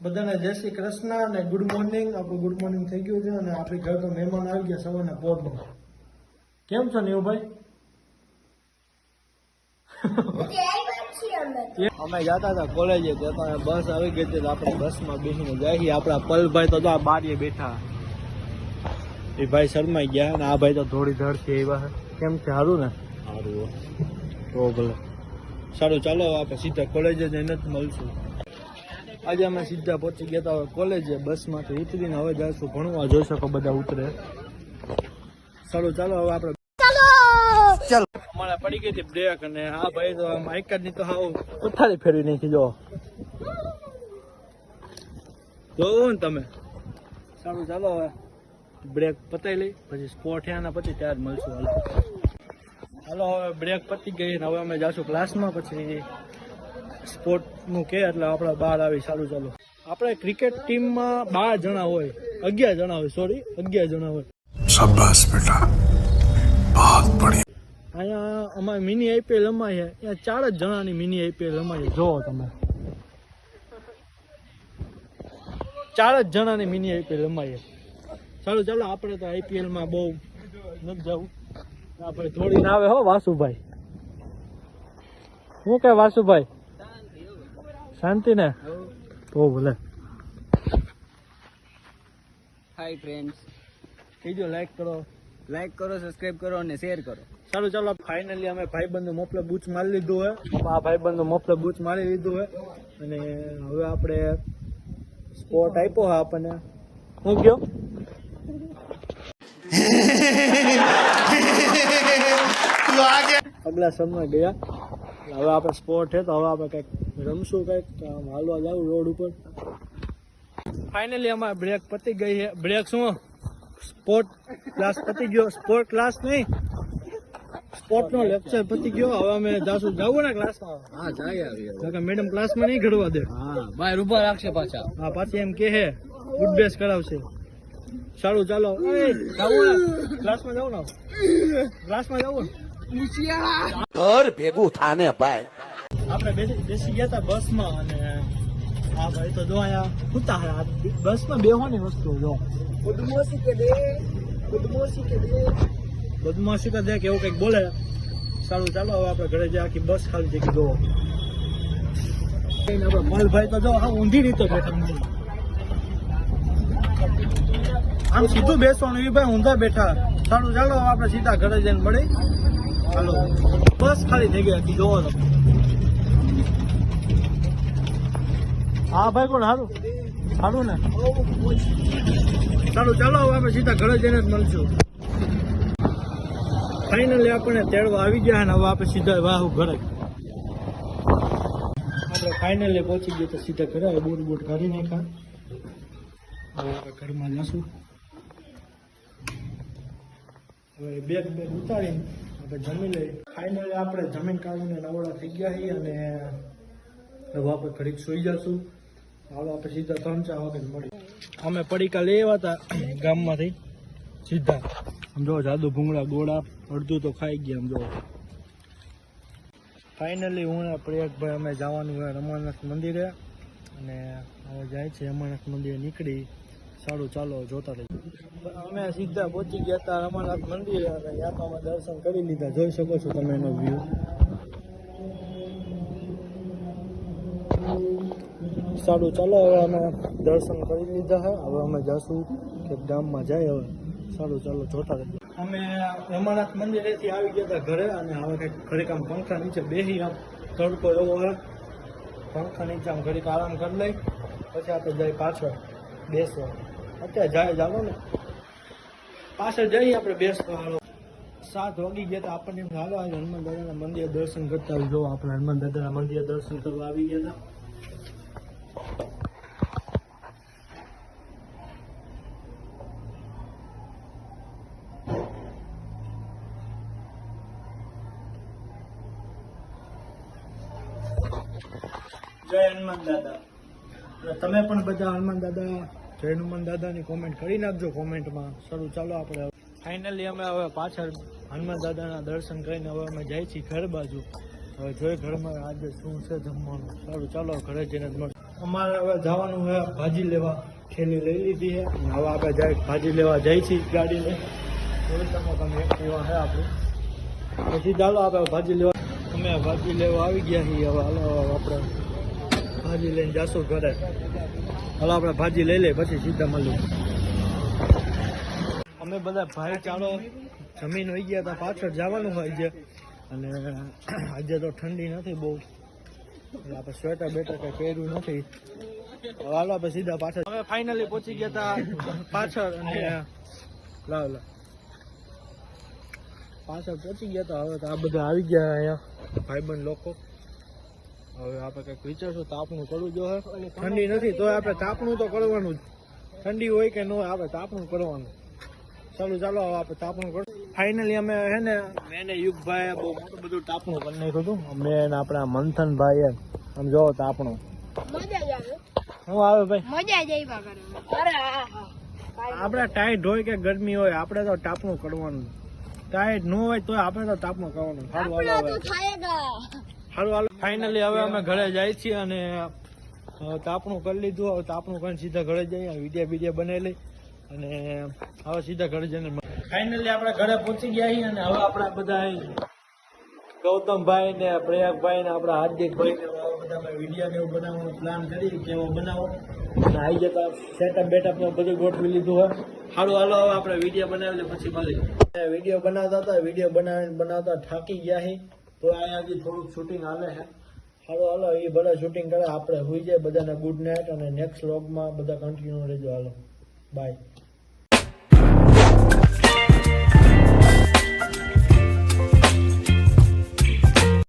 બધાને જય શ્રી કૃષ્ણ અને ગુડ મોર્નિંગ. આપણું ગુડ મોર્નિંગ થઈ ગયું છે અને આપણી ઘર તો મહેમાન આવી ગયા સવારના પોરમાં. કેમ છો નીવભાઈ? અમે જતા હતા કોલેજે, ત્યાં બસ આવી ગઈ હતી. આપણે બસમાં બેસીને જઈએ. આપણા પલભાઈ તો બારીએ બેઠા, એ ભાઈ શરમાઈ ગયા અને આ ભાઈ તો થોડી ધડથી આવ્યા. કેમ છે? સારું ને? સારું. તો ભલે સારું, ચાલો આપણે સીધા કોલેજે જઈને જ મળશું. આજે અમે સીધા પહોંચી ગયા હતા કોલેજે. બસમાંથી ઉતરીને હવે જઈશું ભણવા. જોઈ શકો બધા ઉતરે. સારું, ચાલો હવે આપણે ચાલો. અમારે પડી ગઈ હતી બ્રેક અને આ ભાઈ તો માઇક ની તો હાવ પથારી ફેરવી નાખી. જો જોવો ને તમે. સારું, ચાલો હવે બ્રેક પતાવી લઈ, પછી સ્પોટ થયા પછી ત્યારે મળશું. હાલો હવે બ્રેક પતી ગઈ ને હવે અમે જાશું ક્લાસમાં. પછી સ્પોર્ટ નું કે એટલે આપણે બહાર આવી. સારું, ચાલો. આપણે ક્રિકેટ ટીમમાં 12 જણા હોય, 11 જણા હોય, સોરી 11 જણા હોય. શાબાશ બેટા, બહુત બઢિયા. અહીંયા અમારે મિની આઈપીએલ રમાય છે. ત્યાં 4 જ જણાની મિની આઈપીએલ રમાય છે. જોવો તમે, 4 જ જણાની મિની આઈપીએલ રમાય છે. સારું, ચાલો. આપણે તો આઈપીએલમાં બહુ નથી જવું. આપણે થોડી ના આવે હો વાસુભાઈ. શું કે વાસુભાઈ? શાંતિ ને? તો ભલે. હાય ફ્રેન્ડ્સ, કીજો લાઈક કરો, સબસ્ક્રાઇબ કરો અને શેર કરો. સારું, ચાલો. ફાઇનલી અમે ભાઈબંધો મોફલે બૂચ મારી લીધું હોય. આ ભાઈબંધો મોફલે બૂચ મારી લીધું હોય અને હવે આપણે સ્પોટ આપ્યો હોય આપણને. હું ગયો અગલા સમય ગયા. હવે આપણે સ્પોટ છે તો હવે આપણે કંઈક રમશું, કંઈક હાલવા જાવ રોડ ઉપર. ફાઇનલી અમારે બ્રેક પતી ગઈ છે. બ્રેક શું, સ્પોર્ટ ક્લાસ પતી ગયો. સ્પોર્ટ ક્લાસ નહીં, સ્પોર્ટ નો લેક્ચર પતી ગયો. હવે અમે જાશું. જવું ને ક્લાસમાં? હા, જાય આવી. મેડમ ક્લાસમાં નહીં ઘડવા દે. હા, બહાર ઉભા રાખશે પાછા. હા, પાછી એમ કે ગુડ બેસ કરાવશે. સારું, ચાલો. ક્લાસમાં જવું ને? ક્લાસમાં જવું ને? ઘર ભેગું થાને ભાઈ. આપણે બેસી ગયા હતા બસમાં અને હા ભાઈ તો જો અહીંયા સુતા. બસમાં બેહવાની વસ્તુ જો બદમાશી કે દે કે એવું કંઈક બોલે. સારું, ચાલો હવે આપણે ઘરે જઈએ. આખી બસ ખાલી જગ્યા જો. મલભાઈ તો જો હા ઊંધી રીતે બેઠા. આમ સીધું બેસવાનું, એ ભાઈ ઊંધા બેઠા. સારું, ચાલો આપણે સીધા ઘરે જઈને મળી. હાલો, બસ ખાલી થઈ ગઈ હતી. જોવો તો. હા ભાઈ, કોણ? સારું સારું ને? સારું, ચાલો હવે આપણે સીધા ઘરે જઈને જ મળશું. ફાઇનલી આપણે તેડવા આવી ગયા ને હવે આપણે સીધા વાહુ ઘરે. આપણે ફાઇનલી પહોંચી ગયા તો સીધા ઘરે. બૂટ કાઢી નાખ્યા. હવે આપણે ઘરમાં જશું. હવે બેગ ઉતારીને આપણે જમી લઈએ. ફાઇનલી આપણે જમીન કાઢીને નવડા થઈ ગયા છીએ અને હવે આપણે ઘડીક સુઈ જશું. હાલો આપણે સીધા 3-4 વાગે મળી. અમે પડીકા લઈ આવ્યા હતા ગામમાંથી સીધા. આમ જો જાદુ ભૂંગળા ગોળા અડધું તો ખાઈ ગયા. આમ જો ફાઇનલી હું ને પ્રયાગભાઈ અમે જવાનું હોય રમાનાથ મંદિરે અને હવે જાય છે રમાનાથ મંદિરે નીકળી. સારું, ચાલો જોતા રહીએ. અમે સીધા પહોંચી ગયા હતા રમાનાથ મંદિરે અને ત્યાં તો અમે દર્શન કરી લીધા. જોઈ શકો છો તમે એનો વ્યૂ. સારું, ચાલો હવે અમે દર્શન કરી લીધા છે. હવે અમે જઈશું કે ગામમાં જાય. હવે સારું, ચાલો જોતા રહીએ. અમે રમાનાથ મંદિરેથી આવી ગયા હતા ઘરે અને હવે કંઈક ઘડીક આમ પંખા નીચે બેસી. આમ તડકો એવો હોય, પંખા નીચે આમ ઘડીક આરામ કરી લઈ પછી આપણે જઈએ પાછળ બેસવા. અત્યારે જાય ચાલો ને પાછળ જઈએ આપણે બેસવા. 7 વાગી ગયા હતા. આપણને હાલો હનુમાન દાદાના મંદિરે દર્શન કરતા આવી. જો આપણે હનુમાન દાદાના મંદિરે દર્શન કરવા આવી ગયા હતા. જય હનુમાન દાદા. તમે પણ બધા હનુમાન દાદા જય હનુમાન દાદાની કોમેન્ટ કરી નાખજો કોમેન્ટમાં. સારું, ચાલો આપણે ફાઇનલી અમે હવે પાછળ હનુમાન દાદાના દર્શન કરીને હવે અમે જઈએ છીએ ઘર બાજુ. હવે જોઈ ઘરમાં આજે શું છે જમવાનું. સારું, ચાલો ઘરે જઈને જ મળશું. અમારે હવે જવાનું છે ભાજી લેવા. થેલી લઈ લીધી છે અને હવે આપણે જાય ભાજી લેવા જઈ છીએ ગાડી લઈ. તમે એવા છે આપણું પછી ચાલો આપણે ભાજી લેવા. અમે ભાજી લેવા આવી ગયા છીએ. હવે હાલો આપણે ભાજી લઈને જાશું ઘરે. હાલો આપણે ભાજી લઈ લઈએ પછી સીધા મળીએ. અમે બધા ભાઈ ચાલો જમીન હોઈ ગયા હતા, પાછળ જવાનું હોય છે અને આજે તો ઠંડી નથી બહુ, એટલે આપણે સ્વેટર બેટર કઈ પહેર્યું નથી. હવે હાલો આપણે સીધા પાછળ. અમે ફાઇનલી પહોંચી ગયા હતા પાછળ અને લાવ પાછળ પહોંચી ગયા હતા. હવે તો આ બધા આવી ગયા અહીંયા ભાઈબંધ લોકો. હવે આપણે કંઈક વિચારશું, તાપણું કરવું જોઈએ. ઠંડી નથી તો આપણે તાપણું તો કરવાનું જ. ઠંડી હોય કે ન હોય આપણે તાપણું કરવાનું. ચાલો હવે આપણે તાપણું કરશું. ફાઇનલી અમે હે ને મેં યુગભાઈ બહુ મોટું બધું તાપણું કરી નાખ્યું હતું. મેં આપણા મંથનભાઈએ આમ જોવો તાપણું શું આવે ભાઈ. મજા જ આવ્યા કરે. આપણે ટાઈટ હોય કે ગરમી હોય આપણે તો તાપણું કરવાનું. ટાઈટ ન હોય તો આપણે તો તાપણું કરવાનું. સારું હાલો ફાઇનલી હવે અમે ઘરે જાય છીએ અને તાપણું કરી લીધું. હવે તાપણું કરીને સીધા ઘરે જઈએ, વિડીયો બનાવી લઈ અને હવે સીધા ઘરે જઈને ફાઇનલી આપણે ઘરે પહોંચી ગયા છીએ. અને હવે આપણા બધા ગૌતમભાઈ ને પ્રયાગભાઈ ને આપણા હાર્દિકભાઈ ને બધા વિડીયો ને એવું બનાવવાનો પ્લાન કરી કેવો બનાવો અને આવી જતા સેટઅપ બેટઅપ ને બધું ગોઠવી લીધું હોય. સારું હાલો હવે આપણે વિડીયો બનાવી લે પછી મળી. વિડીયો બનાવતા હતા, વિડીયો બનાવતા થાકી ગયા છે તો અહીંયા હજી થોડુંક શૂટિંગ હાલે છે. સારું હાલો એ બધા શૂટિંગ કરે, આપણે હોઈ જાય. બધાને ગુડ નાઇટ અને નેક્સ્ટ વ્લોગમાં બધા કન્ટિન્યુ રહેજો. હાલો બાય.